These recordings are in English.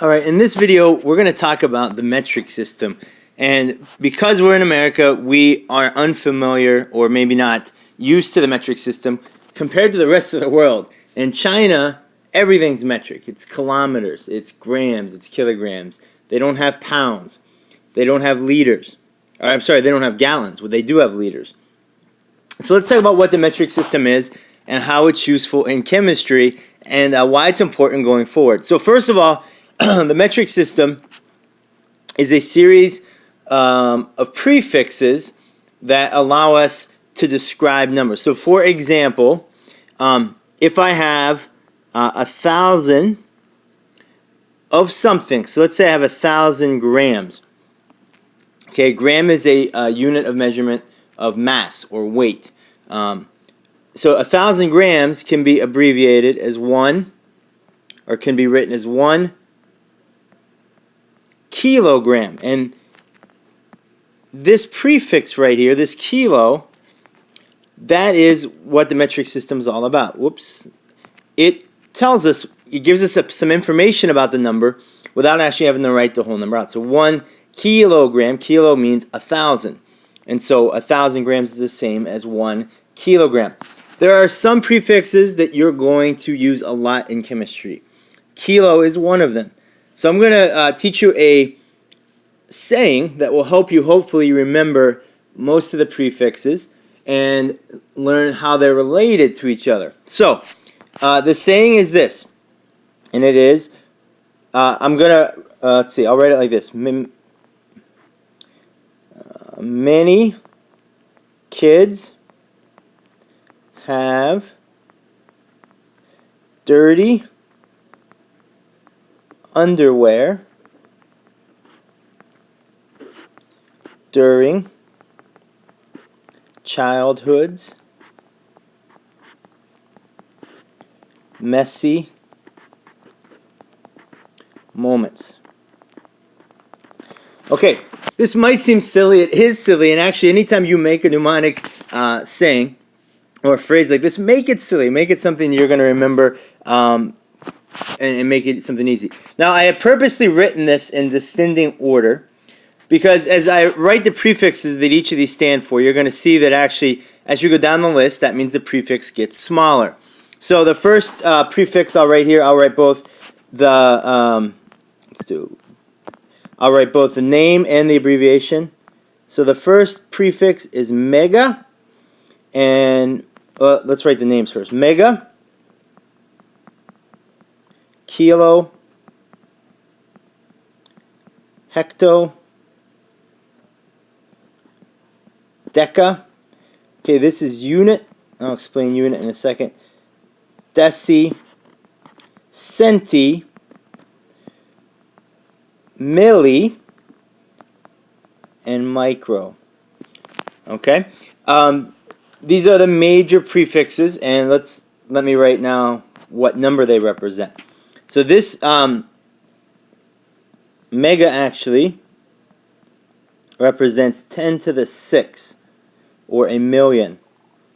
All right, in this video, we're going to talk about the metric system. And because we're in America, we are unfamiliar or maybe not used to the metric system compared to the rest of the world. In China, everything's metric. It's kilometers, it's grams, it's kilograms. They don't have pounds. They don't have liters. I'm sorry, they don't have gallons. Well, they do have liters. So let's talk about what the metric system is and how it's useful in chemistry and why it's important going forward. So first of all, the metric system is a series of prefixes that allow us to describe numbers. So for example, if I have 1,000 of something, so let's say I have 1,000 grams. Okay, gram is a unit of measurement of mass or weight. So 1,000 grams can be abbreviated as 1, or can be written as 1 kilogram. And this prefix right here, this kilo, that is what the metric system is all about. Whoops. It tells us, it gives us some information about the number without actually having to write the whole number out. So 1 kilogram, kilo means 1,000. And so 1,000 grams is the same as 1 kilogram. There are some prefixes that you're going to use a lot in chemistry. Kilo is one of them. So I'm going to teach you a saying that will help you hopefully remember most of the prefixes and learn how they're related to each other. So the saying is this, and it is, I'm going to, let's see, I'll write it like this. Many kids have dirty underwear during childhood's messy moments. Okay, this might seem silly. It is silly, and actually anytime you make a mnemonic saying or a phrase like this, make it silly. Make it something you're going to remember and make it something easy. Now, I have purposely written this in descending order because as I write the prefixes that each of these stand for, you're going to see that actually as you go down the list, that means the prefix gets smaller. So the first prefix I'll write here, I'll write both the, I'll write both the name and the abbreviation. So the first prefix is mega, and let's write the names first. Mega, kilo, hecto, deca. Okay, this is unit. I'll explain unit in a second. Deci, centi, milli, and micro. Okay, these are the major prefixes, and let me write now what number they represent. So this mega actually represents 10 to the 6, or a million.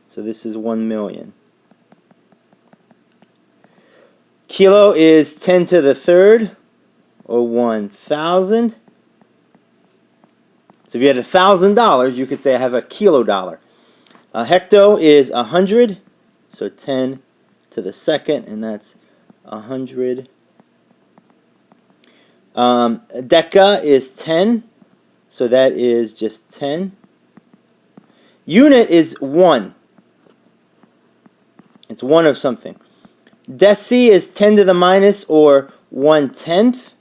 So this is 1 million. Kilo is 10 to the 3rd, or 1,000. So if you had $1,000, you could say I have a kilo dollar. Hecto is 100, so 10 to the 2nd, and that's 100. Deca is 10, so that is just 10. Unit is 1. It's 1 of something. Deci is 10 to the minus, or 1/10.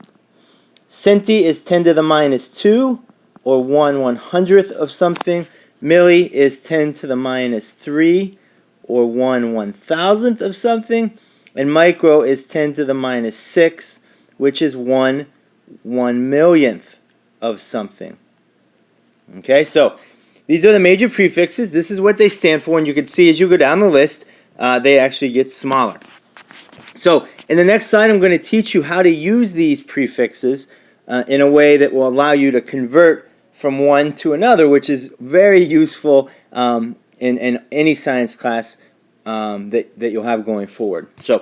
Centi is 10 to the minus 2, or 1/100th of something. Milli is 10 to the minus 3, or 1/1000th of something. And micro is 10 to the minus 6, which is 1/1,000,000th of something. Okay, so these are the major prefixes. This is what they stand for, and you can see as you go down the list, they actually get smaller. So in the next slide, I'm going to teach you how to use these prefixes in a way that will allow you to convert from one to another, which is very useful in any science class that you'll have going forward. So